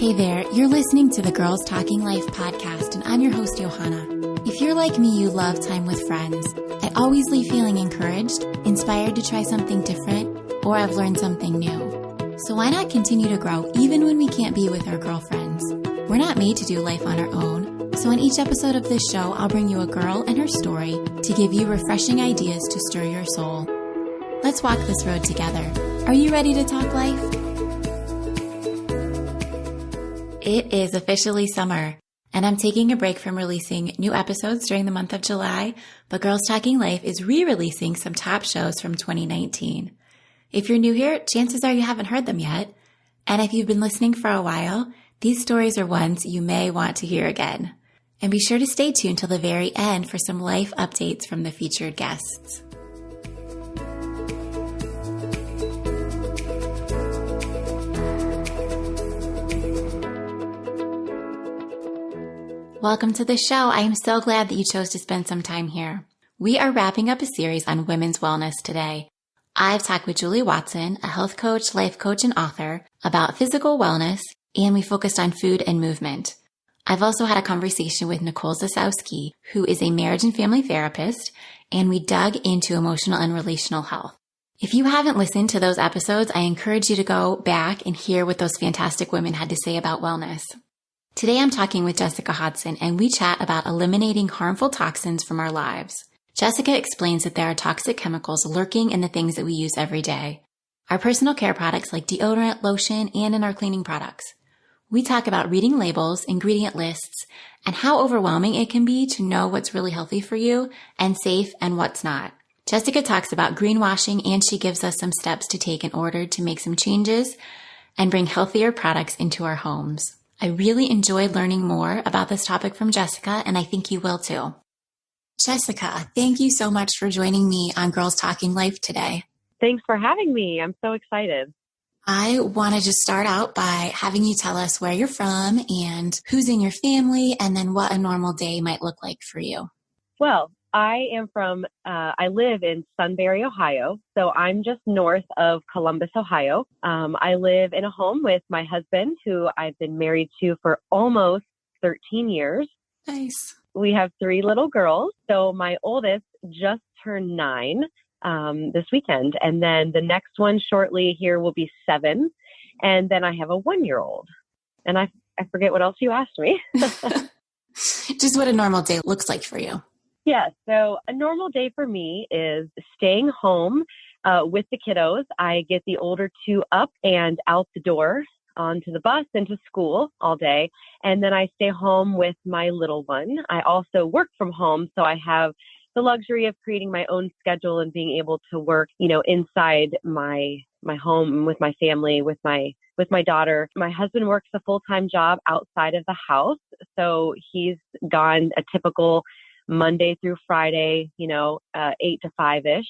Hey there, you're listening to the Girls Talking Life podcast, and I'm your host, Johanna. If you're like me, you love time with friends. I always leave feeling encouraged, inspired to try something different, or I've learned something new. So why not continue to grow even when we can't be with our girlfriends? We're not made to do life on our own, so in each episode of this show, I'll bring you a girl and her story to give you refreshing ideas to stir your soul. Let's walk this road together. Are you ready to talk life? It is officially summer, and I'm taking a break from releasing new episodes during the month of July, but Girls Talking Life is re-releasing some top shows from 2019. If you're new here, chances are you haven't heard them yet. And if you've been listening for a while, these stories are ones you may want to hear again. And be sure to stay tuned till the very end for some life updates from the featured guests. Welcome to the show. I am so glad that you chose to spend some time here. We are wrapping up a series on women's wellness today. I've talked with Julie Hodson, a health coach, life coach, and author, about physical wellness, and we focused on food and movement. I've also had a conversation with Nicole Zasowski, who is a marriage and family therapist, and we dug into emotional and relational health. If you haven't listened to those episodes, I encourage you to go back and hear what those fantastic women had to say about wellness. Today I'm talking with Jessica Hodson, and we chat about eliminating harmful toxins from our lives. Jessica explains that there are toxic chemicals lurking in the things that we use every day. Our personal care products like deodorant, lotion, and in our cleaning products. We talk about reading labels, ingredient lists, and how overwhelming it can be to know what's really healthy for you and safe and what's not. Jessica talks about greenwashing, and she gives us some steps to take in order to make some changes and bring healthier products into our homes. I really enjoyed learning more about this topic from Jessica, and I think you will too. Jessica, thank you so much for joining me on Girls Talking Life today. Thanks for having me. I'm so excited. I want to just start out by having you tell us where you're from and who's in your family, and then what a normal day might look like for you. Well, I live in Sunbury, Ohio, so I'm just north of Columbus, Ohio. I live in a home with my husband, who I've been married to for almost 13 years. Nice. We have 3 little girls. So my oldest just turned 9 this weekend, and then the next one shortly here will be 7, and then I have a 1-year-old. And I forget what else you asked me. Just what a normal day looks like for you. Yeah, so a normal day for me is staying home with the kiddos. I get the older 2 up and out the door onto the bus and to school all day. And then I stay home with my little one. I also work from home, so I have the luxury of creating my own schedule and being able to work, inside my home with my family, with my daughter. My husband works a full-time job outside of the house, so he's gone a typical Monday through Friday, 8 to 5-ish.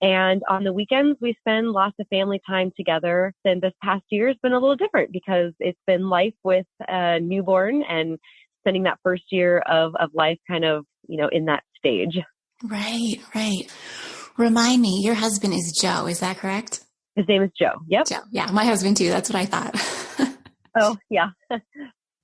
And on the weekends, we spend lots of family time together. And this past year has been a little different because it's been life with a newborn and spending that first year of life kind of, in that stage. Right. Remind me, your husband is Joe, is that correct? His name is Joe. Yep. Joe. Yeah, my husband too. That's what I thought. Oh, yeah.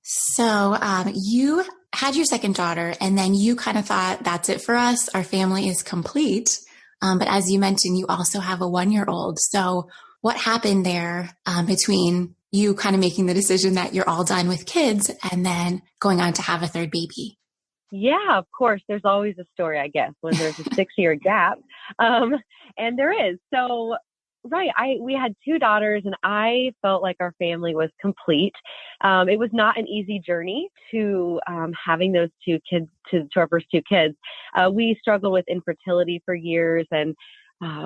So you had your second daughter, and then you kind of thought, that's it for us. Our family is complete. But as you mentioned, you also have a 1-year-old. So what happened there between you kind of making the decision that you're all done with kids and then going on to have a third baby? Yeah, of course. There's always a story, I guess, when there's a 6-year gap. And there is. So, right. We had 2 daughters, and I felt like our family was complete. It was not an easy journey to having those 2 kids, to our first 2 kids. We struggled with infertility for years, and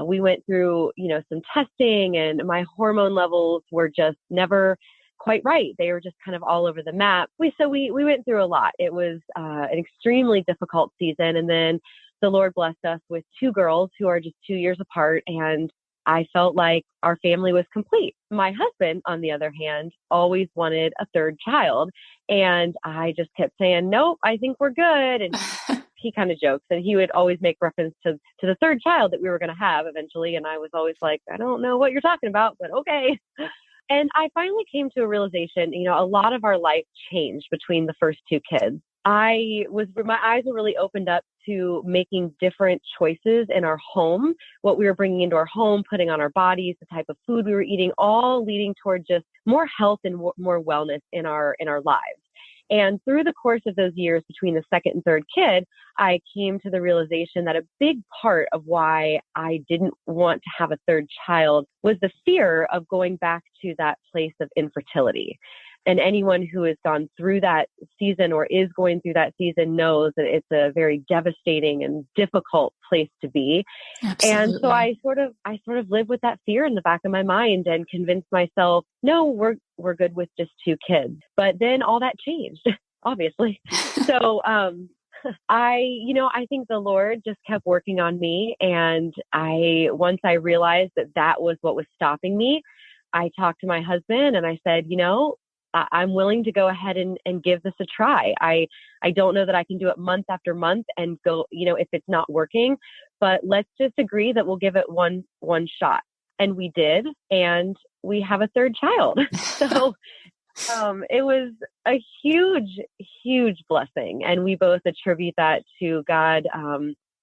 we went through, some testing, and my hormone levels were just never quite right. They were just kind of all over the map. We went through a lot. It was an extremely difficult season. And then the Lord blessed us with 2 girls who are just 2 years apart. And I felt like our family was complete. My husband, on the other hand, always wanted a 3rd child. And I just kept saying, nope, I think we're good. And he kind of jokes, and he would always make reference to the 3rd child that we were going to have eventually. And I was always like, I don't know what you're talking about, but okay. And I finally came to a realization, a lot of our life changed between the first two kids. My eyes were really opened up to making different choices in our home, what we were bringing into our home, putting on our bodies, the type of food we were eating, all leading toward just more health and more wellness in our lives. And through the course of those years between the second and third kid, I came to the realization that a big part of why I didn't want to have a third child was the fear of going back to that place of infertility. And anyone who has gone through that season or is going through that season knows that it's a very devastating and difficult place to be. Absolutely. And so I sort of lived with that fear in the back of my mind and convinced myself, no, we're good with just two kids. But then all that changed, obviously. So, I think the Lord just kept working on me. And once I realized that was what was stopping me, I talked to my husband and I said, I'm willing to go ahead and give this a try. I don't know that I can do it month after month and go, if it's not working, but let's just agree that we'll give it one shot. And we did, and we have a third child. So it was a huge, huge blessing. And we both attribute that to God.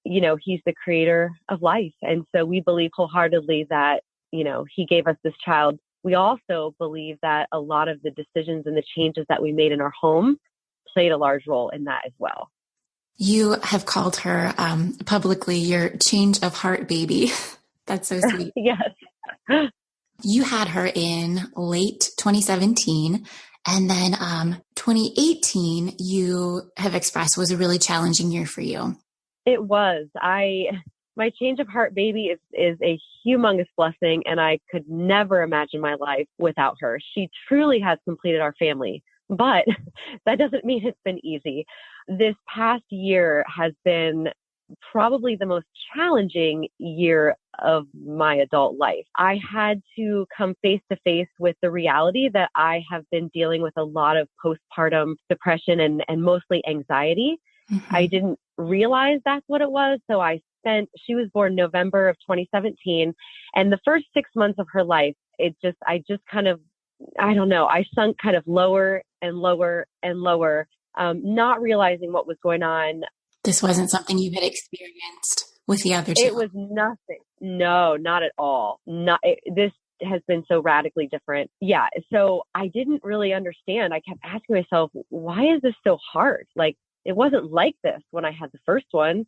He's the creator of life. And so we believe wholeheartedly that, he gave us this child. We also believe that a lot of the decisions and the changes that we made in our home played a large role in that as well. You have called her publicly your change of heart baby. That's so sweet. Yes. You had her in late 2017, and then 2018 you have expressed was a really challenging year for you. It was. My change of heart baby is a humongous blessing, and I could never imagine my life without her. She truly has completed our family, but that doesn't mean it's been easy. This past year has been probably the most challenging year of my adult life. I had to come face to face with the reality that I have been dealing with a lot of postpartum depression and mostly anxiety. Mm-hmm. I didn't realize that's what it was. So she was born November of 2017. And the first 6 months of her life, I sunk kind of lower and lower and lower, not realizing what was going on. This wasn't something you had experienced with the other two. It was nothing. No, not at all. This has been so radically different. Yeah. So I didn't really understand. I kept asking myself, why is this so hard? Like, it wasn't like this when I had the first one.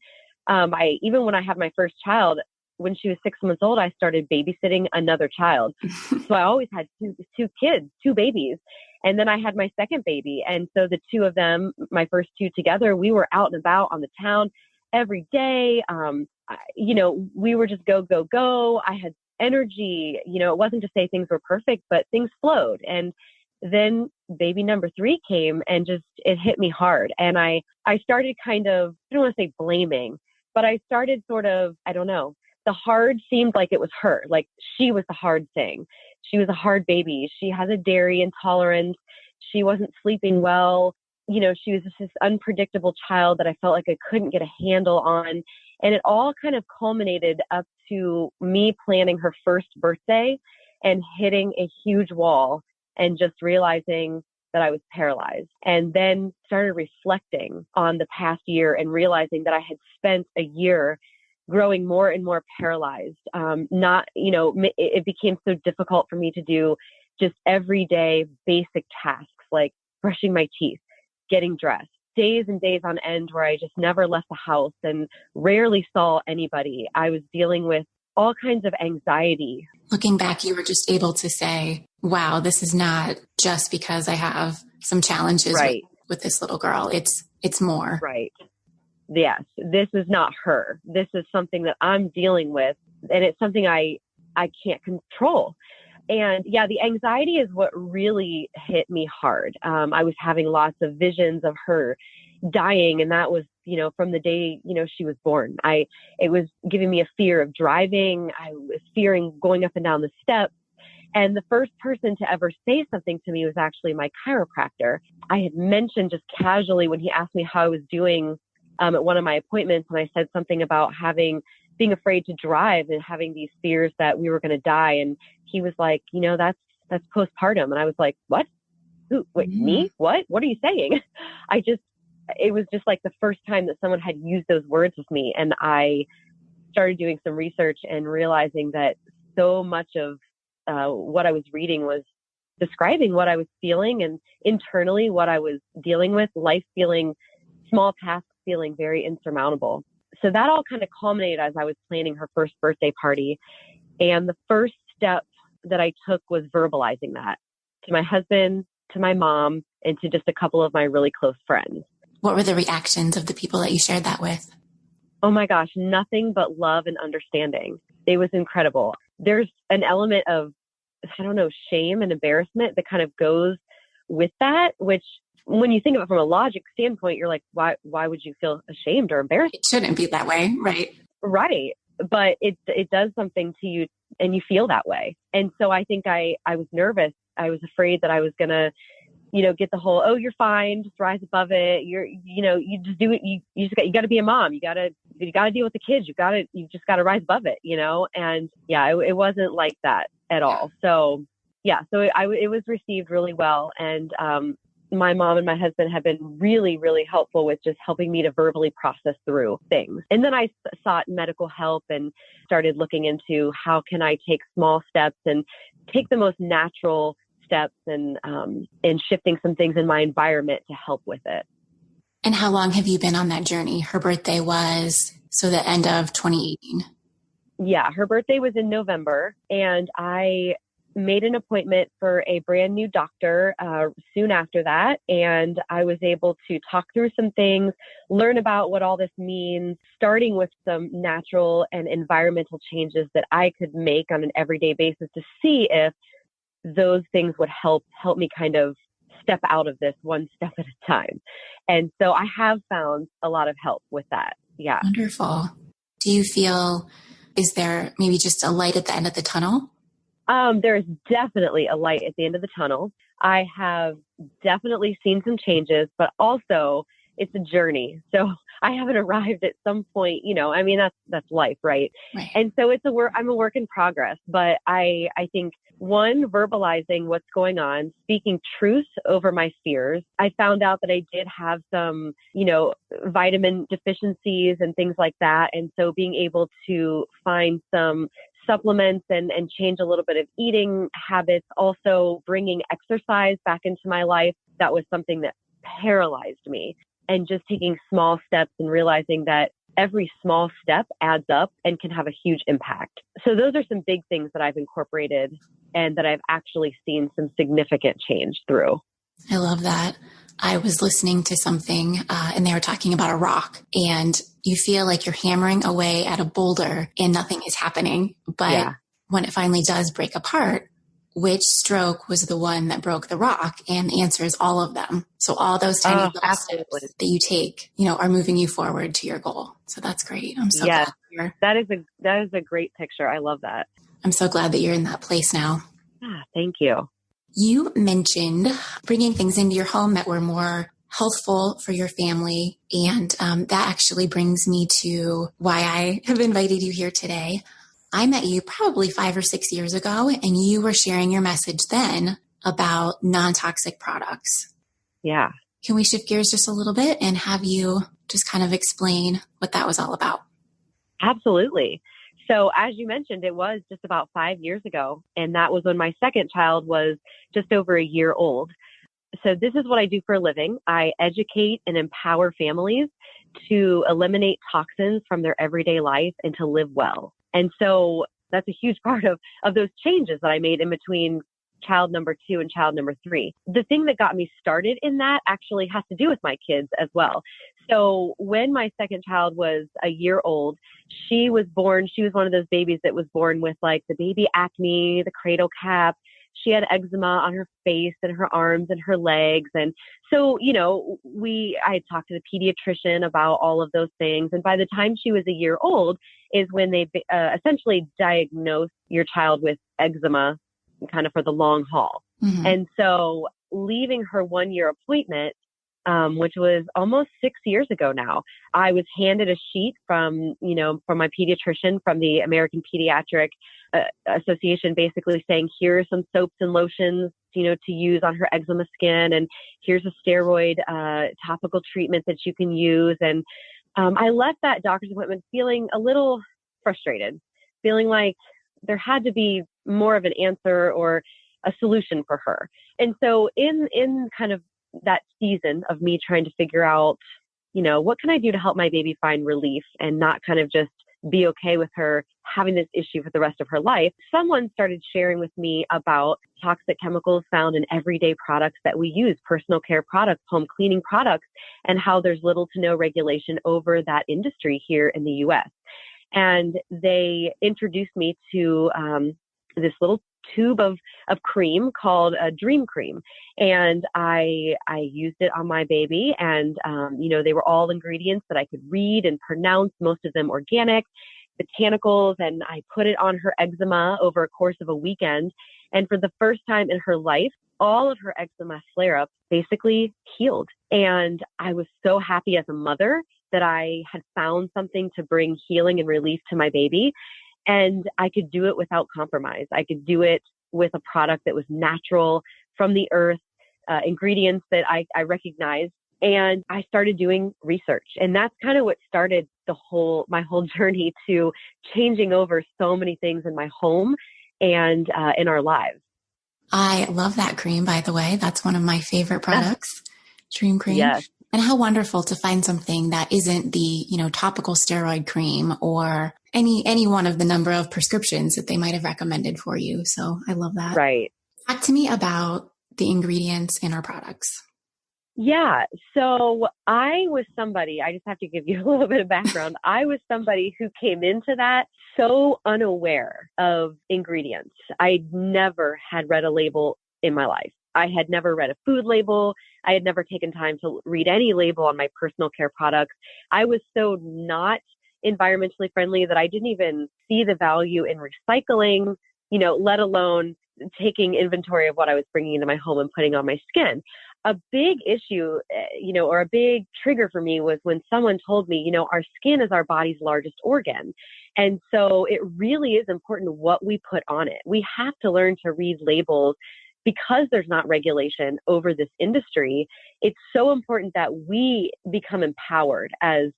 Even when I had my first child, when she was 6 months old, I started babysitting another child. So I always had two kids, two babies. And then I had my second baby. And so the two of them, my first two together, we were out and about on the town every day. We were just go, go, go. I had energy. It wasn't to say things were perfect, but things flowed. And then baby number 3 came and it hit me hard. And I started kind of, I don't want to say blaming, but I started sort of, I don't know, the hard seemed like it was her. Like, she was the hard thing. She was a hard baby. She has a dairy intolerance. She wasn't sleeping well. She was just this unpredictable child that I felt like I couldn't get a handle on. And it all kind of culminated up to me planning her first birthday and hitting a huge wall and just realizing that I was paralyzed, and then started reflecting on the past year and realizing that I had spent a year growing more and more paralyzed. It became so difficult for me to do just everyday basic tasks like brushing my teeth, getting dressed, days and days on end where I just never left the house and rarely saw anybody. I was dealing with all kinds of anxiety. Looking back, you were just able to say, wow, this is not just because I have some challenges with this little girl. It's more. Right. Yes. This is not her. This is something that I'm dealing with, and it's something I can't control. And yeah, the anxiety is what really hit me hard. I was having lots of visions of her dying, and that was, from the day, she was born. It was giving me a fear of driving. I was fearing going up and down the steps. And the first person to ever say something to me was actually my chiropractor. I had mentioned just casually when he asked me how I was doing at one of my appointments, and I said something about being afraid to drive and having these fears that we were going to die. And he was like, that's that's postpartum. And I was like, what? Who, wait, me? What are you saying? It was just like the first time that someone had used those words with me. And I started doing some research and realizing that so much of what I was reading was describing what I was feeling, and internally what I was dealing with, life feeling, small tasks feeling very insurmountable. So that all kind of culminated as I was planning her first birthday party. And the first step that I took was verbalizing that to my husband, to my mom, and to just a couple of my really close friends. What were the reactions of the people that you shared that with? Oh my gosh, nothing but love and understanding. It was incredible. There's an element of, I don't know, shame and embarrassment that kind of goes with that, which when you think of it from a logic standpoint, you're like, why would you feel ashamed or embarrassed? It shouldn't be that way, right? Right. But it does something to you and you feel that way. And so I think I was nervous. I was afraid that I was going to, get the whole, oh, you're fine, just rise above it. You just do it. You got to be a mom. You got to deal with the kids. You just got to rise above it, And yeah, it wasn't like that at all. So yeah, so it was received really well. And, my mom and my husband have been really, really helpful with just helping me to verbally process through things. And then I sought medical help and started looking into how can I take small steps and take the most natural steps and shifting some things in my environment to help with it. And how long have you been on that journey? Her birthday was, the end of 2018. Yeah, her birthday was in November, and I made an appointment for a brand new doctor soon after that. And I was able to talk through some things, learn about what all this means, starting with some natural and environmental changes that I could make on an everyday basis to see if those things would help me kind of step out of this one step at a time. And so I have found a lot of help with that. Yeah. Wonderful. Do you feel, is there maybe just a light at the end of the tunnel? There's definitely a light at the end of the tunnel. I have definitely seen some changes, but also it's a journey. So I haven't arrived at some point, that's life, right? And so I'm a work in progress, but I think one, verbalizing what's going on, speaking truth over my fears. I found out that I did have some, vitamin deficiencies and things like that. And so being able to find some supplements and change a little bit of eating habits, also bringing exercise back into my life. That was something that paralyzed me, and just taking small steps and realizing that every small step adds up and can have a huge impact. So those are some big things that I've incorporated and that I've actually seen some significant change through. I love that. I was listening to something and they were talking about a rock, and you feel like you're hammering away at a boulder and nothing is happening. But when it finally does break apart, which stroke was the one that broke the rock? And the answer is all of them. So all those tiny little steps that you take, are moving you forward to your goal. So that's great. I'm so glad you're... That is a great picture. I love that. I'm so glad that you're in that place now. Thank you. You mentioned bringing things into your home that were more healthful for your family. And that actually brings me to why I have invited you here today. I met you probably 5 or 6 years ago, and you were sharing your message then about non-toxic products. Yeah. Can we shift gears just a little bit and have you just kind of explain what that was all about? Absolutely. So as you mentioned, it was just about 5 years ago, and that was when my second child was just over a year old. So this is what I do for a living. I educate and empower families to eliminate toxins from their everyday life and to live well. And so that's a huge part of those changes that I made in between child number 2 and child number 3. The thing that got me started in that actually has to do with my kids as well. So when my second child was a year old, she was born, she was one of those babies that was born with like the baby acne, the cradle cap. She had eczema on her face and her arms and her legs. And so, I had talked to the pediatrician about all of those things. And by the time she was a year old is when they essentially diagnosed your child with eczema kind of for the long haul. Mm-hmm. And so leaving her 1 year appointment, which was almost 6 years ago now. I was handed a sheet from my pediatrician from the American Pediatric Association, basically saying, here are some soaps and lotions, to use on her eczema skin. And here's a steroid topical treatment that you can use. And I left that doctor's appointment feeling a little frustrated, feeling like there had to be more of an answer or a solution for her. And so in kind of that season of me trying to figure out, what can I do to help my baby find relief and not kind of just be okay with her having this issue for the rest of her life, someone started sharing with me about toxic chemicals found in everyday products that we use, personal care products, home cleaning products, and how there's little to no regulation over that industry here in the U.S. And they introduced me to this little tube of cream called a Dream Cream. And I used it on my baby, and, they were all ingredients that I could read and pronounce, most of them organic, botanicals. And I put it on her eczema over a course of a weekend. And for the first time in her life, all of her eczema flare-ups basically healed. And I was so happy as a mother that I had found something to bring healing and relief to my baby. And I could do it without compromise. I could do it with a product that was natural, from the earth, ingredients that I recognized. And I started doing research. And that's kind of what started my whole journey to changing over so many things in my home and in our lives. I love that cream, by the way. That's one of my favorite products, Dream Cream. Yes. And how wonderful to find something that isn't the, topical steroid cream or any one of the number of prescriptions that they might have recommended for you. So I love that. Right. Talk to me about the ingredients in our products. Yeah. So I just have to give you a little bit of background. I was somebody who came into that so unaware of ingredients. I never had read a label in my life. I had never read a food label. I had never taken time to read any label on my personal care products. I was so not environmentally friendly that I didn't even see the value in recycling, let alone taking inventory of what I was bringing into my home and putting on my skin. A big issue, or a big trigger for me was when someone told me, our skin is our body's largest organ. And so it really is important what we put on it. We have to learn to read labels because there's not regulation over this industry. It's so important that we become empowered as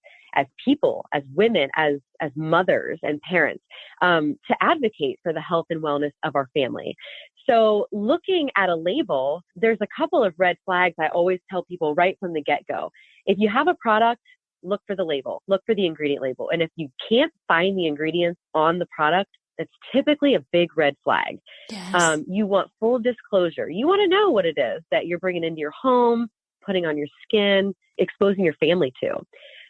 people, as women, as mothers and parents, to advocate for the health and wellness of our family. So looking at a label, there's a couple of red flags I always tell people right from the get-go. If you have a product, look for the label, look for the ingredient label. And if you can't find the ingredients on the product, that's typically a big red flag. Yes. You want full disclosure. You want to know what it is that you're bringing into your home, putting on your skin, exposing your family to.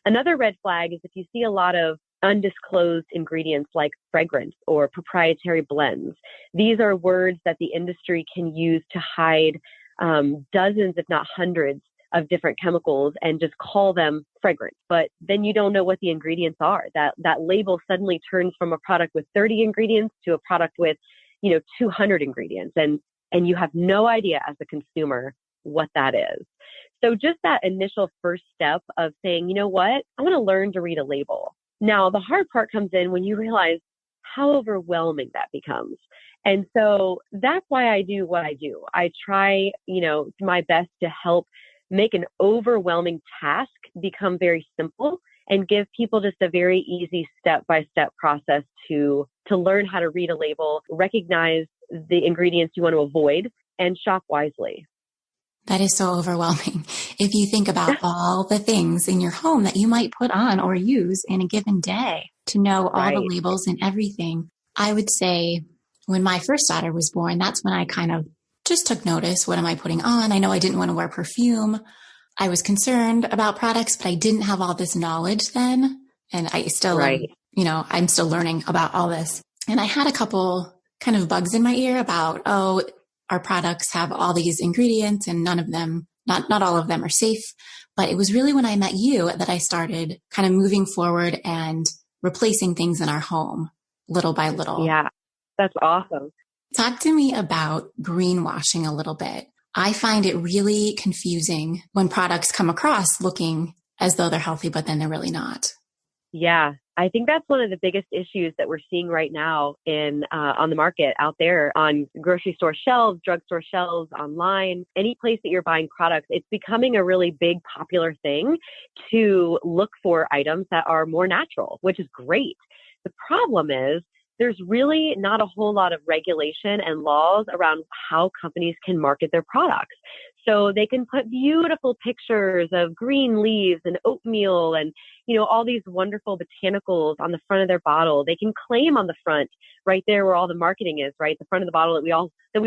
Another red flag is if you see a lot of undisclosed ingredients like fragrance or proprietary blends. These are words that the industry can use to hide dozens, if not hundreds, of different chemicals and just call them fragrance. But then you don't know what the ingredients are. That label suddenly turns from a product with 30 ingredients to a product with, 200 ingredients. And you have no idea as a consumer what that is. So just that initial first step of saying, you know what, I want to learn to read a label. Now, the hard part comes in when you realize how overwhelming that becomes. And so that's why I do what I do. I try, my best to help make an overwhelming task become very simple and give people just a very easy step-by-step process to learn how to read a label, recognize the ingredients you want to avoid, and shop wisely. That is so overwhelming. If you think about all the things in your home that you might put on or use in a given day, to know all the labels and everything. I would say when my first daughter was born, that's when I kind of just took notice. What am I putting on? I know I didn't want to wear perfume. I was concerned about products, but I didn't have all this knowledge then. And I still, I'm still learning about all this. And I had a couple kind of bugs in my ear about, our products have all these ingredients and none of them, not all of them are safe. But it was really when I met you that I started kind of moving forward and replacing things in our home little by little. Yeah, that's awesome. Talk to me about greenwashing a little bit. I find it really confusing when products come across looking as though they're healthy, but then they're really not. Yeah, I think that's one of the biggest issues that we're seeing right now in on the market out there on grocery store shelves, drugstore shelves, online, any place that you're buying products. It's becoming a really big popular thing to look for items that are more natural, which is great. The problem is there's really not a whole lot of regulation and laws around how companies can market their products. So they can put beautiful pictures of green leaves and oatmeal and, all these wonderful botanicals on the front of their bottle. They can claim on the front right there where all the marketing is, right? The front of the bottle that we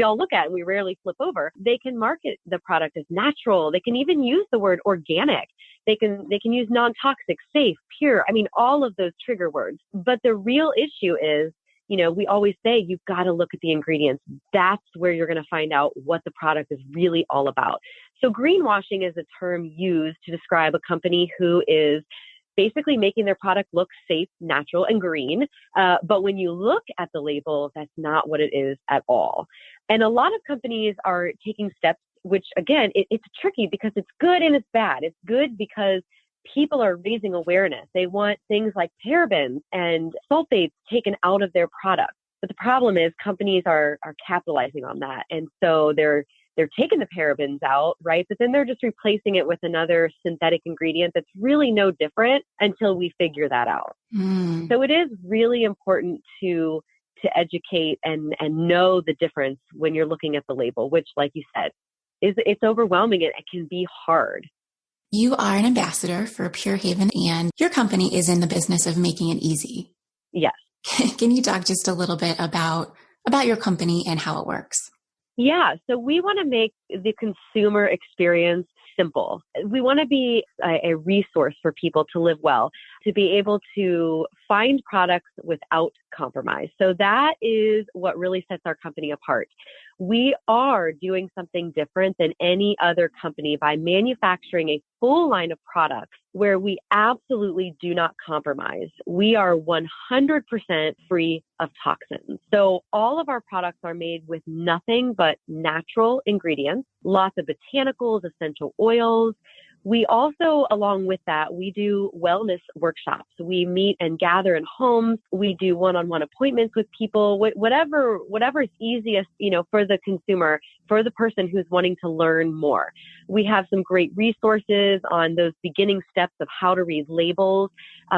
all look at and we rarely flip over. They can market the product as natural. They can even use the word organic. They can use non-toxic, safe, pure. I mean, all of those trigger words. But the real issue is, we always say you've got to look at the ingredients. That's where you're going to find out what the product is really all about. So greenwashing is a term used to describe a company who is basically making their product look safe, natural, and green. But when you look at the label, that's not what it is at all. And a lot of companies are taking steps, which again, it's tricky because it's good and it's bad. It's good because people are raising awareness. They want things like parabens and sulfates taken out of their products. But the problem is companies are capitalizing on that. And so they're taking the parabens out, right? But then they're just replacing it with another synthetic ingredient that's really no different until we figure that out. So it is really important to educate and know the difference when you're looking at the label, which, like you said, it's overwhelming and it can be hard. You are an ambassador for Pure Haven, and your company is in the business of making it easy. Yes. Can you talk just a little bit about your company and how it works? Yeah. So we want to make the consumer experience simple. We want to be a resource for people to live well, to be able to find products without compromise. So that is what really sets our company apart. We are doing something different than any other company by manufacturing a full line of products where we absolutely do not compromise. We are 100% free of toxins. So all of our products are made with nothing but natural ingredients, lots of botanicals, essential oils. We also, along with that, we do wellness workshops. We meet and gather in homes. We do one-on-one appointments with people, whatever is easiest, for the consumer, for the person who's wanting to learn more. We have some great resources on those beginning steps of how to read labels.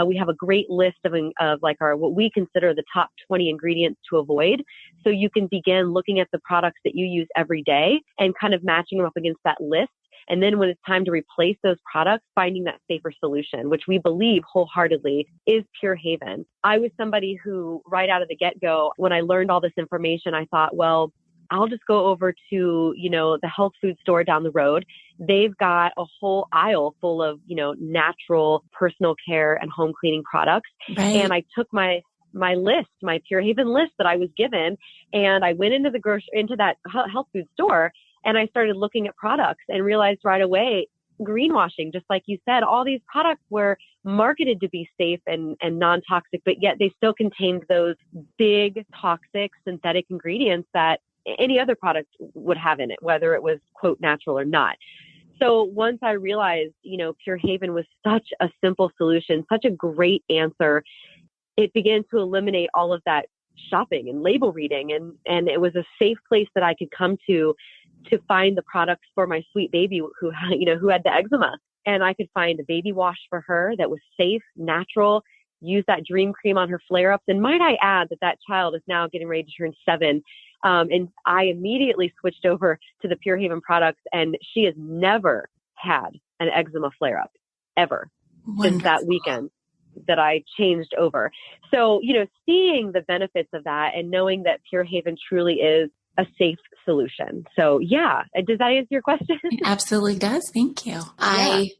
We have a great list of what we consider the top 20 ingredients to avoid. So you can begin looking at the products that you use every day and kind of matching them up against that list. And then when it's time to replace those products, finding that safer solution, which we believe wholeheartedly is Pure Haven. I was somebody who right out of the get-go, when I learned all this information, I thought, well, I'll just go over to, the health food store down the road. They've got a whole aisle full of, natural personal care and home cleaning products. Right. And I took my list, my Pure Haven list that I was given, and I went into that health food store, and I started looking at products and realized right away, greenwashing, just like you said, all these products were marketed to be safe and non-toxic, but yet they still contained those big toxic synthetic ingredients that any other product would have in it, whether it was, quote, natural or not. So once I realized, Pure Haven was such a simple solution, such a great answer, it began to eliminate all of that shopping and label reading. And it was a safe place that I could come to find the products for my sweet baby who had the eczema. And I could find a baby wash for her that was safe, natural, use that dream cream on her flare-ups. And might I add that child is now getting ready to turn 7. And I immediately switched over to the Pure Haven products, and she has never had an eczema flare-up, ever. Wonderful. Since that weekend that I changed over. So, seeing the benefits of that and knowing that Pure Haven truly is a safe solution. So yeah, does that answer your question? It absolutely does. Thank you. Yeah. I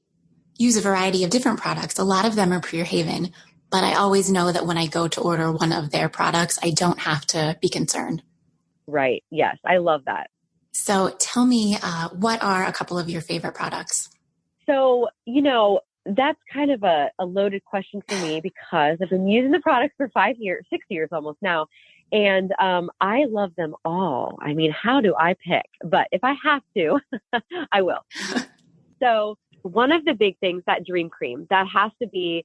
use a variety of different products. A lot of them are Pure Haven, but I always know that when I go to order one of their products, I don't have to be concerned. Right. Yes. I love that. So tell me, what are a couple of your favorite products? So, that's kind of a loaded question for me because I've been using the product for 6 years almost now. And I love them all. I mean, how do I pick? But if I have to, I will. So one of the big things, that Dream Cream, that has to be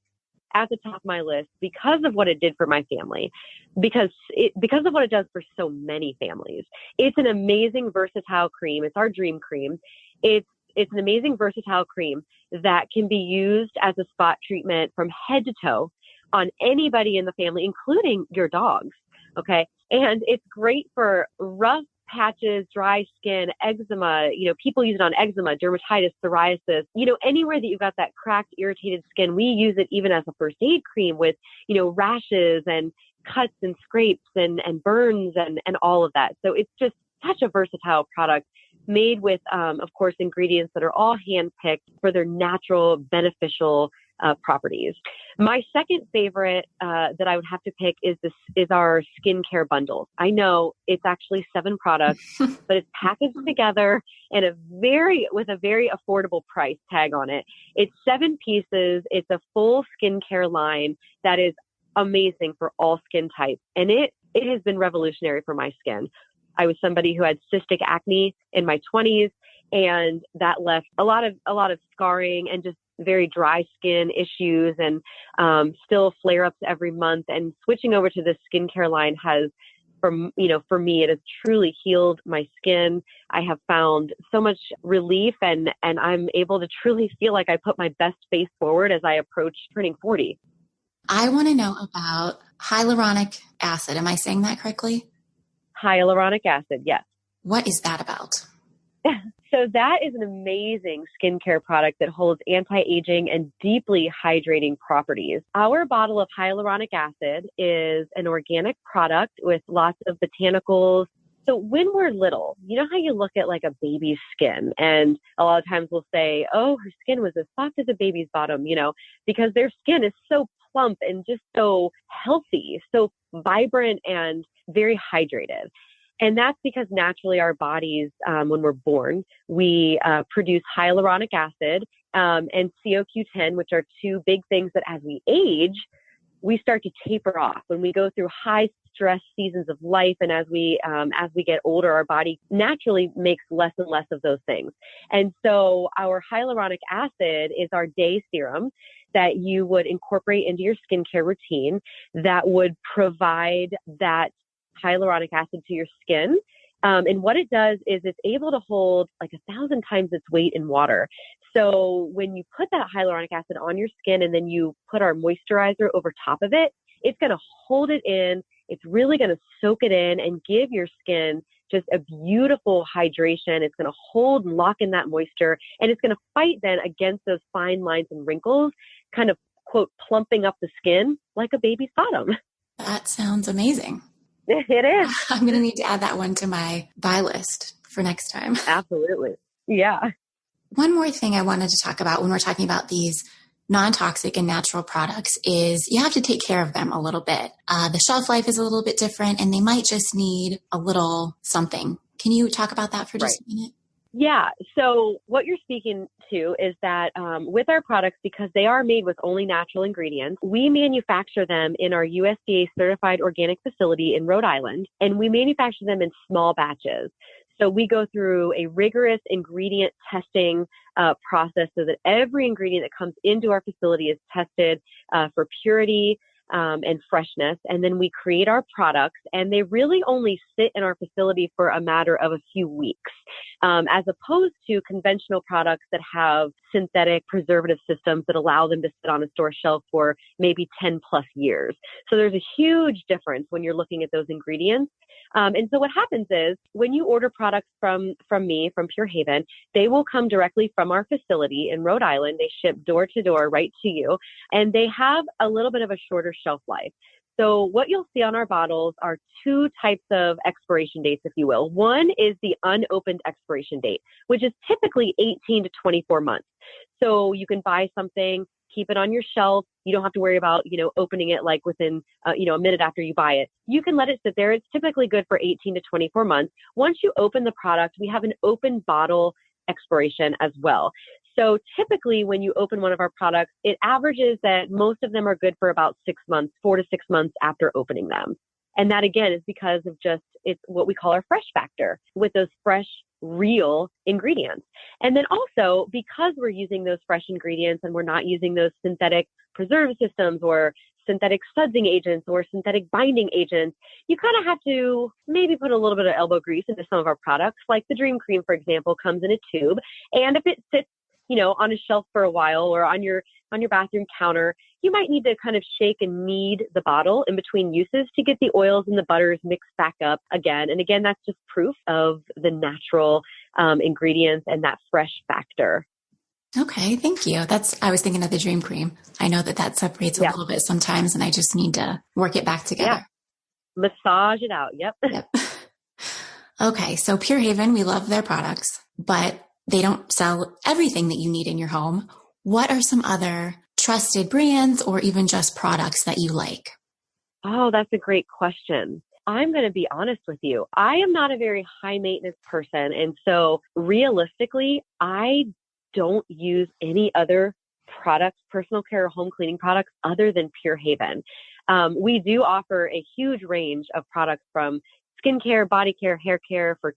at the top of my list because of what it did for my family, because of what it does for so many families. It's an amazing versatile cream. It's our Dream Cream. It's an amazing versatile cream that can be used as a spot treatment from head to toe on anybody in the family, including your dogs. Okay. And it's great for rough patches, dry skin, eczema, people use it on eczema, dermatitis, psoriasis, anywhere that you've got that cracked, irritated skin. We use it even as a first aid cream with, rashes and cuts and scrapes and burns and all of that. So it's just such a versatile product made with, of course, ingredients that are all handpicked for their natural, beneficial properties. My second favorite that I would have to pick is our skincare bundle. I know it's actually 7 products, but it's packaged together in with a very affordable price tag on it. It's 7 pieces. It's a full skincare line that is amazing for all skin types, and it has been revolutionary for my skin. I was somebody who had cystic acne in my 20s, and that left a lot of scarring and just very dry skin issues and still flare-ups every month. And switching over to this skincare line has, for me, it has truly healed my skin. I have found so much relief, and I'm able to truly feel like I put my best face forward as I approach turning 40. I want to know about hyaluronic acid. Am I saying that correctly? Hyaluronic acid, yes. What is that about? So that is an amazing skincare product that holds anti-aging and deeply hydrating properties. Our bottle of hyaluronic acid is an organic product with lots of botanicals. So when we're little, you know how you look at like a baby's skin, and a lot of times we'll say, oh, her skin was as soft as a baby's bottom, because their skin is so plump and just so healthy, so vibrant and very hydrated. And that's because naturally our bodies, when we're born, we produce hyaluronic acid and CoQ10, which are 2 big things that as we age, we start to taper off. When we go through high stress seasons of life, and as we get older, our body naturally makes less and less of those things. And so our hyaluronic acid is our day serum that you would incorporate into your skincare routine that would provide that hyaluronic acid to your skin. And what it does is it's able to hold like 1,000 times its weight in water. So when you put that hyaluronic acid on your skin and then you put our moisturizer over top of it, it's going to hold it in. It's really going to soak it in and give your skin just a beautiful hydration. It's going to hold and lock in that moisture, and it's going to fight then against those fine lines and wrinkles, kind of, quote, plumping up the skin like a baby's bottom. That sounds amazing. It is. I'm going to need to add that one to my buy list for next time. Absolutely. Yeah. One more thing I wanted to talk about when we're talking about these non-toxic and natural products is you have to take care of them a little bit. The shelf life is a little bit different, and they might just need a little something. Can you talk about that for just a minute? Yeah. So what you're speaking to is that with our products, because they are made with only natural ingredients, we manufacture them in our USDA certified organic facility in Rhode Island, and we manufacture them in small batches. So we go through a rigorous ingredient testing process so that every ingredient that comes into our facility is tested for purity and freshness. And then we create our products, and they really only sit in our facility for a matter of a few weeks, as opposed to conventional products that have synthetic preservative systems that allow them to sit on a store shelf for maybe 10 plus years. So there's a huge difference when you're looking at those ingredients. And so what happens is when you order products from me, from Pure Haven, they will come directly from our facility in Rhode Island. They ship door to door right to you, and they have a little bit of a shorter shelf life. So what you'll see on our bottles are 2 types of expiration dates, if you will. One is the unopened expiration date, which is typically 18 to 24 months. So you can buy something, keep it on your shelf. You don't have to worry about, opening it like within, a minute after you buy it. You can let it sit there. It's typically good for 18 to 24 months. Once you open the product, we have an open bottle expiration as well. So typically when you open one of our products, it averages that most of them are good for about 6 months, 4 to 6 months after opening them. And that again is because of it's what we call our fresh factor with those fresh, real ingredients. And then also because we're using those fresh ingredients and we're not using those synthetic preservative systems or synthetic sudsing agents or synthetic binding agents, you kind of have to maybe put a little bit of elbow grease into some of our products. Like the Dream Cream, for example, comes in a tube. And if it sits, on a shelf for a while or on your bathroom counter, you might need to kind of shake and knead the bottle in between uses to get the oils and the butters mixed back up again. And again, that's just proof of the natural ingredients and that fresh factor. Okay, thank you. I was thinking of the Dream Cream. I know that separates a little bit sometimes, and I just need to work it back together. Yeah. Massage it out. Yep. Okay, so Pure Haven, we love their products, but they don't sell everything that you need in your home. What are some other trusted brands or even just products that you like? Oh, that's a great question. I'm going to be honest with you. I am not a very high maintenance person. And so realistically, I don't use any other products, personal care or home cleaning products other than Pure Haven. We do offer a huge range of products from skincare, body care, hair care for,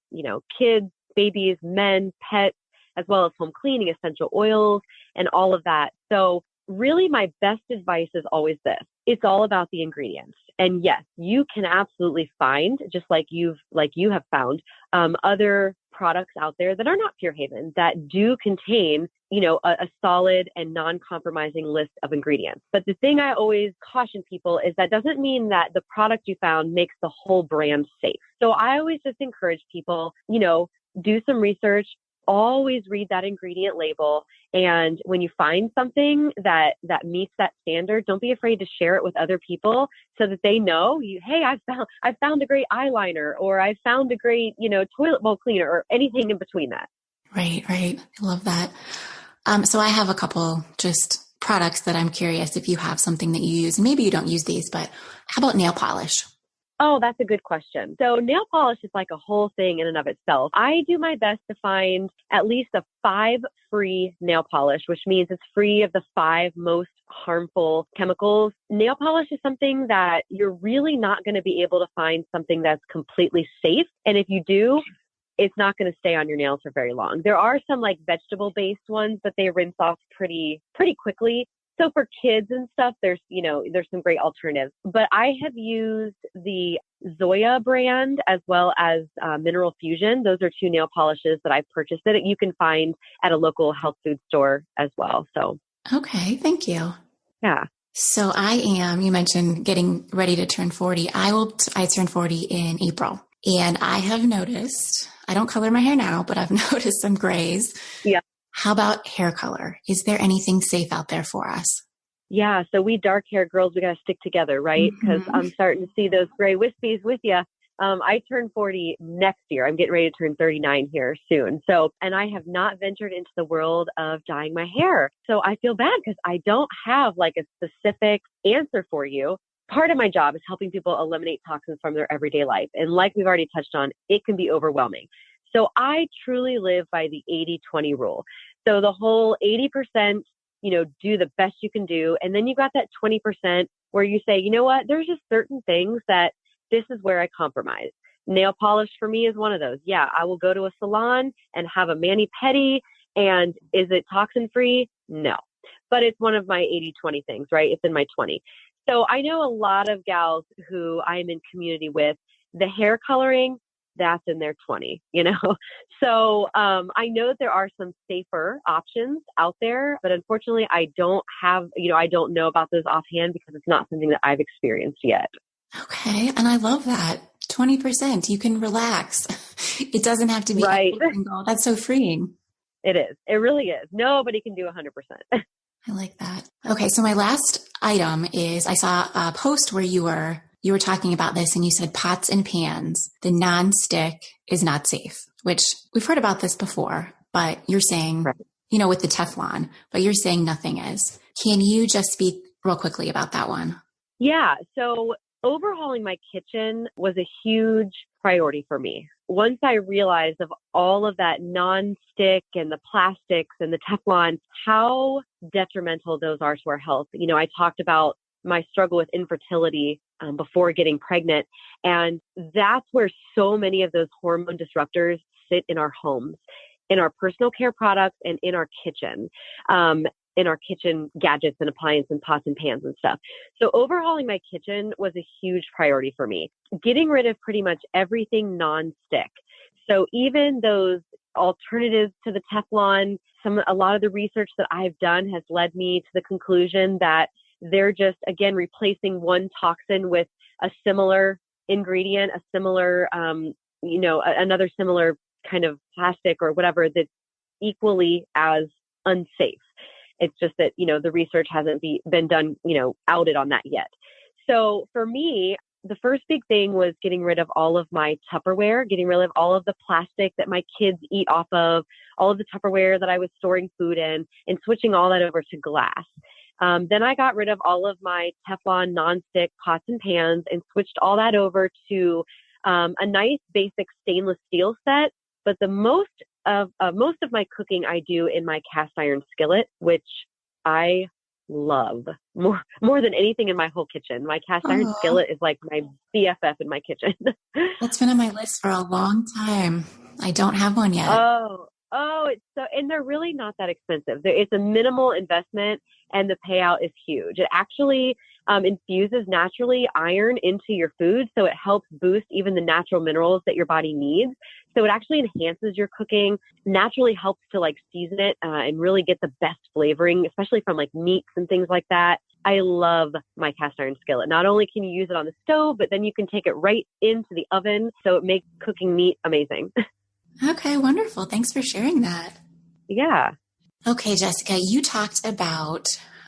kids, babies, men, pets, as well as home cleaning, essential oils, and all of that. So really my best advice is always this. It's all about the ingredients. And yes, you can absolutely find, just like you have found, other products out there that are not Pure Haven that do contain, a solid and non-compromising list of ingredients. But the thing I always caution people is that doesn't mean that the product you found makes the whole brand safe. So I always just encourage people, do some research, always read that ingredient label. And when you find something that meets that standard, don't be afraid to share it with other people so that they know hey, I found a great eyeliner, or I found a great, toilet bowl cleaner, or anything in between that. Right. I love that. So I have a couple just products that I'm curious if you have something that you use. Maybe you don't use these, but how about nail polish? Oh, that's a good question. So nail polish is like a whole thing in and of itself. I do my best to find at least a 5 free nail polish, which means it's free of the 5 most harmful chemicals. Nail polish is something that you're really not going to be able to find something that's completely safe. And if you do, it's not going to stay on your nails for very long. There are some like vegetable-based ones, but they rinse off pretty quickly. So for kids and stuff, there's some great alternatives. But I have used the Zoya brand as well as Mineral Fusion. Those are 2 nail polishes that I've purchased that you can find at a local health food store as well. So okay, thank you. Yeah. So you mentioned getting ready to turn 40. I turn 40 in April. And I have noticed, I don't color my hair now, but I've noticed some grays. Yeah. How about hair color? Is there anything safe out there for us? Yeah. So we dark hair girls, we got to stick together, right? Because I'm starting to see those gray wispies with you. I turn 40 next year. I'm getting ready to turn 39 here soon. And I have not ventured into the world of dyeing my hair. So I feel bad because I don't have like a specific answer for you. Part of my job is helping people eliminate toxins from their everyday life. And like we've already touched on, it can be overwhelming. So I truly live by the 80-20 rule. So the whole 80%, do the best you can do. And then you got that 20% where you say, you know what, there's just certain things that this is where I compromise. Nail polish for me is one of those. Yeah, I will go to a salon and have a mani-pedi. And is it toxin free? No. But it's one of my 80-20 things, right? It's in my 20. So I know a lot of gals who I'm in community with, the hair coloring, that's in their 20, So I know that there are some safer options out there, but unfortunately I don't have, I don't know about those offhand because it's not something that I've experienced yet. Okay. And I love that. 20%. You can relax. It doesn't have to be right. Single. That's so freeing. It is. It really is. Nobody can do 100%. I like that. Okay. So my last item is I saw a post where you were talking about this and you said pots and pans, the non-stick is not safe, which we've heard about this before, but you're saying, right. With the Teflon, but you're saying nothing is. Can you just speak real quickly about that one? Yeah. So overhauling my kitchen was a huge priority for me. Once I realized of all of that non-stick and the plastics and the Teflon, how detrimental those are to our health. I talked about my struggle with infertility before getting pregnant. And that's where so many of those hormone disruptors sit in our homes, in our personal care products, and in our kitchen. In our kitchen gadgets and appliances and pots and pans and stuff. So overhauling my kitchen was a huge priority for me. Getting rid of pretty much everything non-stick. So even those alternatives to the Teflon, a lot of the research that I've done has led me to the conclusion that they're just, again, replacing one toxin with a similar ingredient, a similar, another similar kind of plastic or whatever that's equally as unsafe. It's just that, the research hasn't been done, outed on that yet. So for me, the first big thing was getting rid of all of my Tupperware, getting rid of all of the plastic that my kids eat off of, all of the Tupperware that I was storing food in, and switching all that over to glass. Then I got rid of all of my Teflon nonstick pots and pans and switched all that over to a nice basic stainless steel set. But the most of my cooking I do in my cast iron skillet, which I love more than anything in my whole kitchen. My cast iron skillet is like my BFF in my kitchen. That's been on my list for a long time. I don't have one yet. It's so, and they're really not that expensive. It's a minimal investment and the payout is huge. It actually infuses naturally iron into your food. So it helps boost even the natural minerals that your body needs. So it actually enhances your cooking, naturally helps to like season it and really get the best flavoring, especially from like meats and things like that. I love my cast iron skillet. Not only can you use it on the stove, but then you can take it right into the oven. So it makes cooking meat amazing. Okay, wonderful. Thanks for sharing that. Yeah. Okay, Jessica, you talked about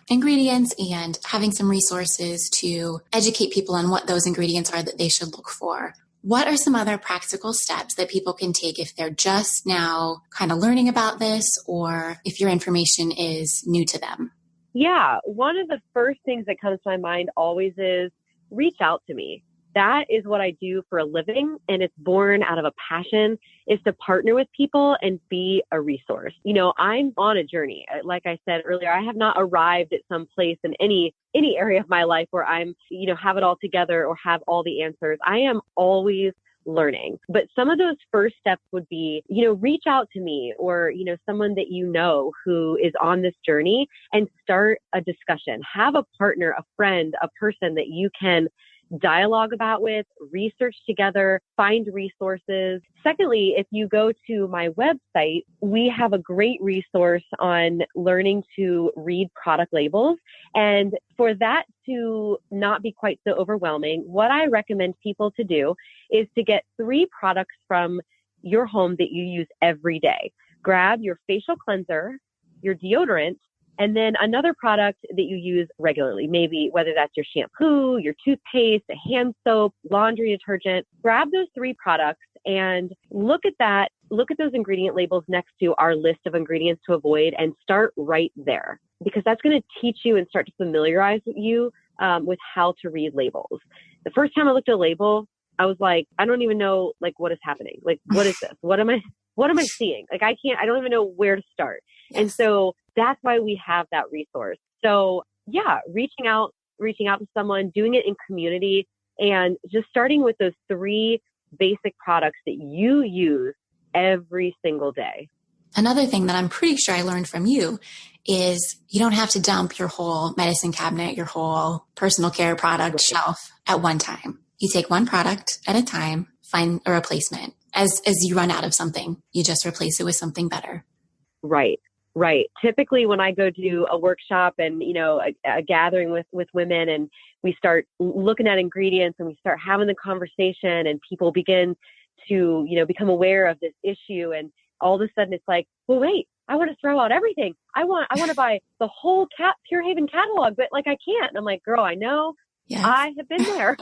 ingredients and having some resources to educate people on what those ingredients are that they should look for. What are some other practical steps that people can take if they're just now kind of learning about this or if your information is new to them? Yeah. One of the first things that comes to my mind always is reach out to me. That is what I do for a living, and it's born out of a passion, is to partner with people and be a resource. I'm on a journey. Like I said earlier, I have not arrived at some place in any area of my life where I'm, have it all together or have all the answers. I am always learning. But some of those first steps would be, reach out to me or, someone that who is on this journey and start a discussion. Have a partner, a friend, a person that you can dialogue about with, research together, find resources. Secondly, if you go to my website, we have a great resource on learning to read product labels. And for that to not be quite so overwhelming, what I recommend people to do is to get 3 products from your home that you use every day. Grab your facial cleanser, your deodorant, and then another product that you use regularly, maybe whether that's your shampoo, your toothpaste, a hand soap, laundry detergent. Grab those 3 products and look at that. Look at those ingredient labels next to our list of ingredients to avoid and start right there, because that's going to teach you and start to familiarize you with how to read labels. The first time I looked at a label, I was like, I don't even know what is happening. What is this? What am I seeing? I don't even know where to start. Yes. And so that's why we have that resource. So yeah, reaching out to someone, doing it in community, and just starting with those 3 basic products that you use every single day. Another thing that I'm pretty sure I learned from you is you don't have to dump your whole medicine cabinet, your whole personal care product shelf at one time. You take one product at a time, find a replacement. As you run out of something, you just replace it with something better. Right. Typically when I go do a workshop and, a gathering with women, and we start looking at ingredients and we start having the conversation and people begin to, become aware of this issue. And all of a sudden it's like, well, wait, I want to throw out everything. I want to buy the whole Pure Haven catalog, but I can't. And I'm like, girl, I know. Yes. I have been there.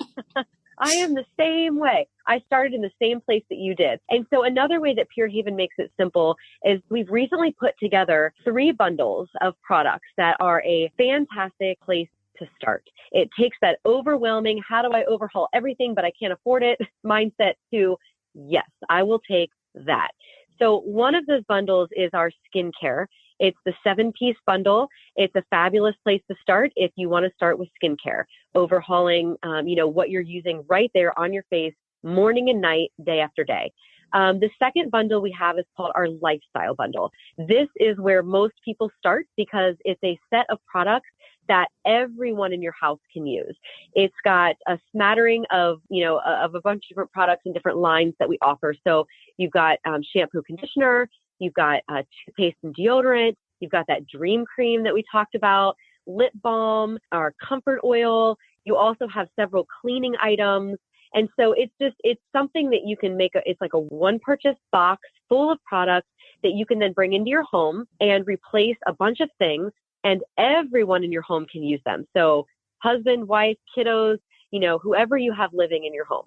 I am the same way. I started in the same place that you did. And so another way that Pure Haven makes it simple is we've recently put together 3 bundles of products that are a fantastic place to start. It takes that overwhelming, how do I overhaul everything, but I can't afford it mindset to, yes, I will take that. So one of those bundles is our skincare. It's the 7-piece bundle. It's a fabulous place to start if you want to start with skincare, overhauling, what you're using right there on your face, morning and night, day after day. The second bundle we have is called our lifestyle bundle. This is where most people start because it's a set of products that everyone in your house can use. It's got a smattering of a bunch of different products and different lines that we offer. So you've got shampoo, conditioner, you've got toothpaste and deodorant, you've got that dream cream that we talked about, lip balm, our comfort oil. You also have several cleaning items. And so it's something that you can it's like a one purchase box full of products that you can then bring into your home and replace a bunch of things, and everyone in your home can use them. So husband, wife, kiddos, whoever you have living in your home.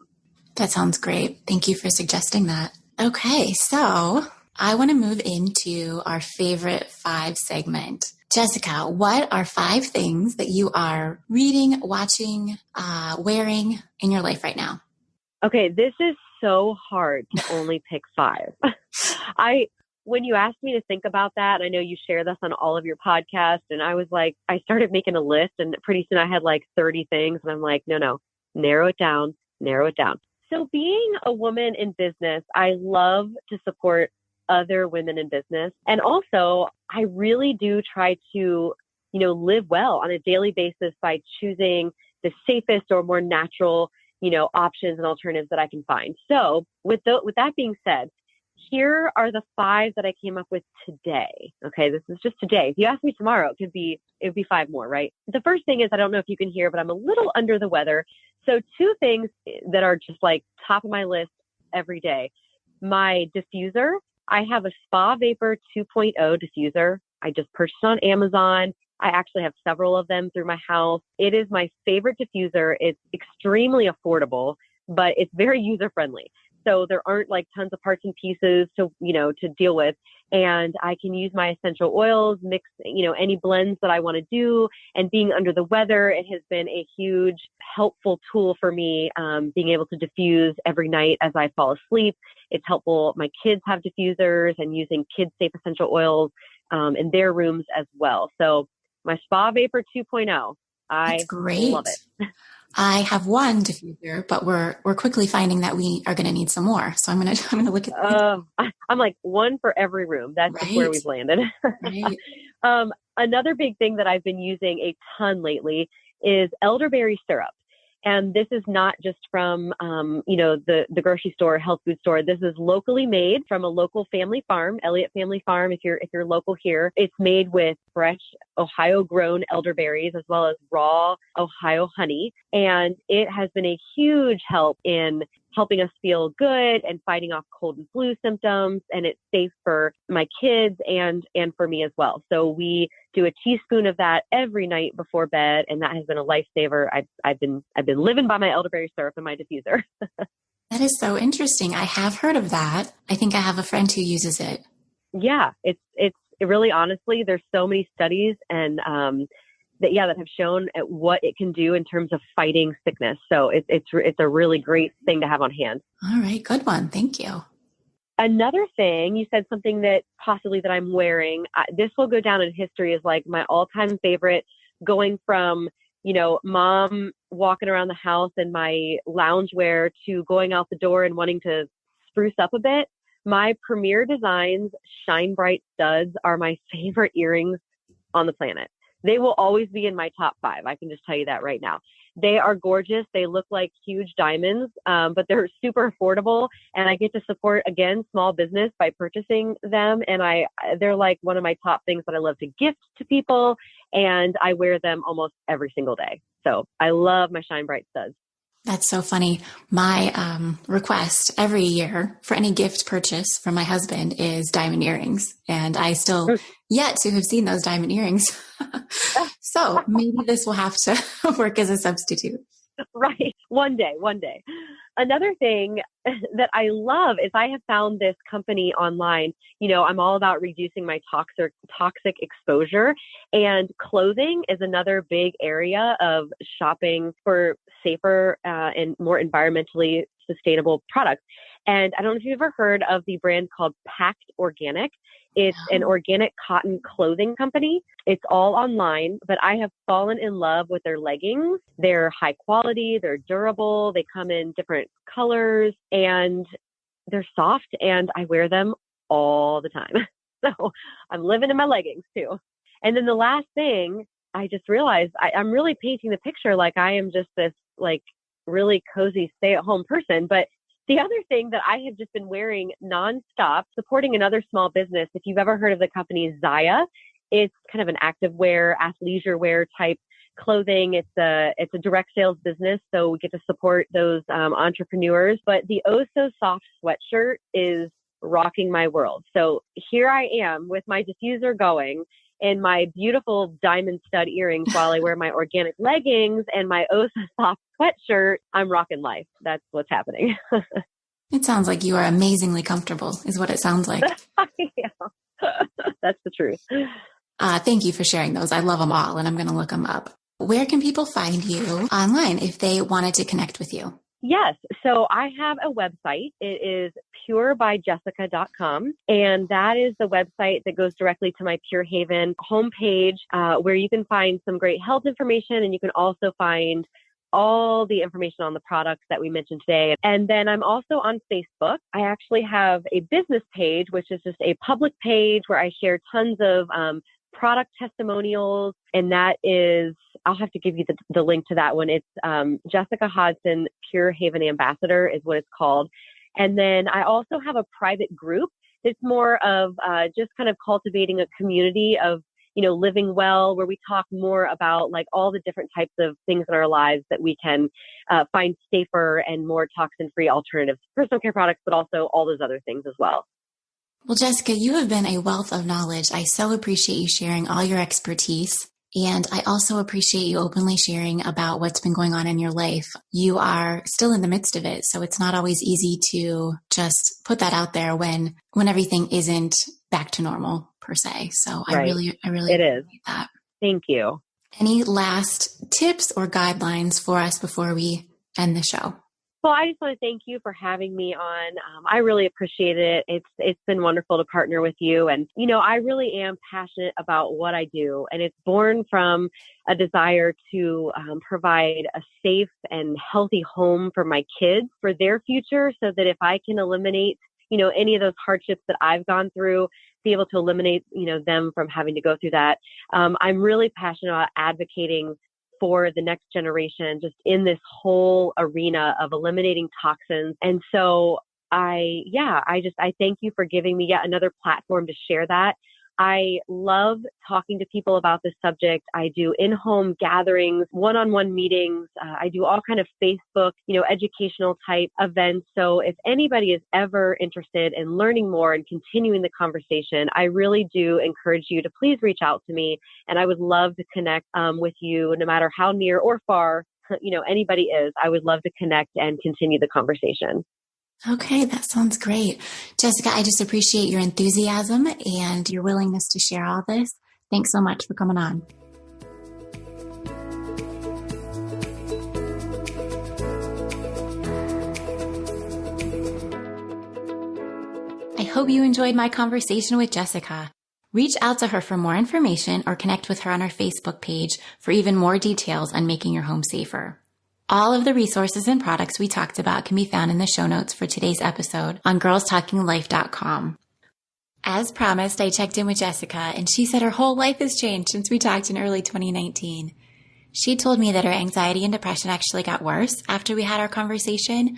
That sounds great. Thank you for suggesting that. Okay, so I want to move into our favorite 5 segment. Jessica, what are 5 things that you are reading, watching, wearing in your life right now? Okay, this is so hard to only pick 5. When you asked me to think about that, and I know you share this on all of your podcasts, and I was like, I started making a list, and pretty soon I had like 30 things, and I'm like, no, narrow it down. So being a woman in business, I love to support other women in business. And also, I really do try to, live well on a daily basis by choosing the safest or more natural, options and alternatives that I can find. So with that being said, here are the 5 that I came up with today. Okay. This is just today. If you ask me tomorrow, it would be 5 more, right? The first thing is, I don't know if you can hear, but I'm a little under the weather. So 2 things that are just like top of my list every day. My diffuser. I have a Spa Vapor 2.0 diffuser. I just purchased on Amazon. I actually have several of them through my house. It is my favorite diffuser. It's extremely affordable, but it's very user friendly. So there aren't like tons of parts and pieces to deal with. And I can use my essential oils, mix, any blends that I want to do. And being under the weather, it has been a huge helpful tool for me, being able to diffuse every night as I fall asleep. It's helpful. My kids have diffusers and using kids safe essential oils in their rooms as well. So my Spa Vapor 2.0, That's great. Love it. I have one diffuser, but we're quickly finding that we are going to need some more. So I'm going to look at. I'm like one for every room. That's just where we've landed. Right. Another big thing that I've been using a ton lately is elderberry syrup. And this is not just from, the grocery store, health food store. This is locally made from a local family farm, Elliott Family Farm. If you're local here, it's made with fresh Ohio grown elderberries as well as raw Ohio honey. And it has been a huge help in helping us feel good and fighting off cold and flu symptoms. And it's safe for my kids and for me as well. So we do a teaspoon of that every night before bed. And that has been a lifesaver. I've been living by my elderberry syrup in my diffuser. That is so interesting. I have heard of that. I think I have a friend who uses it. Yeah, it's really, honestly, there's so many studies and, that have shown at what it can do in terms of fighting sickness. So it's a really great thing to have on hand. All right. Good one. Thank you. Another thing, you said something that possibly that I'm wearing. This will go down in history as like my all-time favorite, going from, mom walking around the house in my loungewear to going out the door and wanting to spruce up a bit. My Premier Designs Shine Bright studs are my favorite earrings on the planet. They will always be in my top 5. I can just tell you that right now. They are gorgeous. They look like huge diamonds, but they're super affordable. And I get to support, again, small business by purchasing them. And they're like one of my top things that I love to gift to people. And I wear them almost every single day. So I love my Shine Bright studs. That's so funny. My request every year for any gift purchase from my husband is diamond earrings. And I still yet to have seen those diamond earrings. So maybe this will have to work as a substitute. Right. One day. Another thing that I love is I have found this company online. I'm all about reducing my toxic exposure, and clothing is another big area of shopping for safer and more environmentally sustainable products. And I don't know if you've ever heard of the brand called Packed Organic. It's an organic cotton clothing company. It's all online, but I have fallen in love with their leggings. They're high quality, they're durable, they come in different colors, and they're soft, and I wear them all the time. So I'm living in my leggings too. And then the last thing, I just realized I'm really painting the picture like I am just this like really cozy stay-at-home person. But the other thing that I have just been wearing nonstop, supporting another small business, if you've ever heard of the company Zaya, it's kind of an activewear, athleisure wear type clothing. It's a direct sales business, so we get to support those entrepreneurs. But the Oh So Soft sweatshirt is rocking my world. So here I am with my diffuser going and my beautiful diamond stud earrings while I wear my organic leggings and my Oh So Soft sweatshirt. I'm rocking life. That's what's happening. It sounds like you are amazingly comfortable, is what it sounds like. Yeah. That's the truth. Thank you for sharing those. I love them all, and I'm going to look them up. Where can people find you online if they wanted to connect with you? Yes. So I have a website. It is purebyjessica.com. And that is the website that goes directly to my Pure Haven homepage, where you can find some great health information. And you can also find all the information on the products that we mentioned today. And then I'm also on Facebook. I actually have a business page, which is just a public page where I share tons of product testimonials. And that is, I'll have to give you the link to that one. It's Jessica Hodson, Pure Haven Ambassador is what it's called. And then I also have a private group. It's more of just kind of cultivating a community of, living well, where we talk more about like all the different types of things in our lives that we can find safer and more toxin-free alternatives, personal care products, but also all those other things as well. Well, Jessica, you have been a wealth of knowledge. I so appreciate you sharing all your expertise. And I also appreciate you openly sharing about what's been going on in your life. You are still in the midst of it, so it's not always easy to just put that out there when everything isn't back to normal per se. So right. I really it appreciate is. that. Thank you. Any last tips or guidelines for us before we end the show? Well, I just want to thank you for having me on. I really appreciate it. It's been wonderful to partner with you. And, I really am passionate about what I do. And it's born from a desire to provide a safe and healthy home for my kids, for their future, so that if I can eliminate, any of those hardships that I've gone through, be able to eliminate, them from having to go through that. I'm really passionate about advocating for the next generation, just in this whole arena of eliminating toxins. And so I thank you for giving me yet another platform to share that. I love talking to people about this subject. I do in-home gatherings, one-on-one meetings. I do all kind of Facebook, educational type events. So if anybody is ever interested in learning more and continuing the conversation, I really do encourage you to please reach out to me. And I would love to connect with you, no matter how near or far, anybody is. I would love to connect and continue the conversation. Okay, that sounds great. Jessica, I just appreciate your enthusiasm and your willingness to share all this. Thanks so much for coming on. I hope you enjoyed my conversation with Jessica. Reach out to her for more information or connect with her on our Facebook page for even more details on making your home safer. All of the resources and products we talked about can be found in the show notes for today's episode on girlstalkinglife.com. As promised, I checked in with Jessica, and she said her whole life has changed since we talked in early 2019. She told me that her anxiety and depression actually got worse after we had our conversation,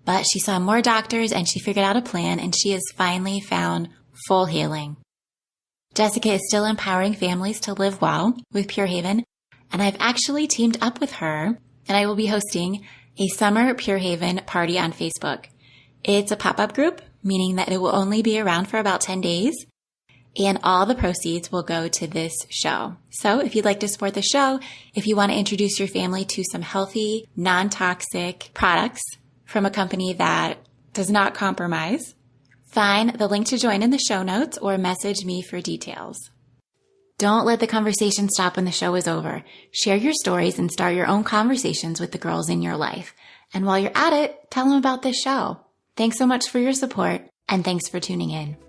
but she saw more doctors and she figured out a plan, and she has finally found full healing. Jessica is still empowering families to live well with Pure Haven, and I've actually teamed up with her, and I will be hosting a summer Pure Haven party on Facebook. It's a pop-up group, meaning that it will only be around for about 10 days, and all the proceeds will go to this show. So if you'd like to support the show, if you want to introduce your family to some healthy, non-toxic products from a company that does not compromise, find the link to join in the show notes or message me for details. Don't let the conversation stop when the show is over. Share your stories and start your own conversations with the girls in your life. And while you're at it, tell them about this show. Thanks so much for your support, and thanks for tuning in.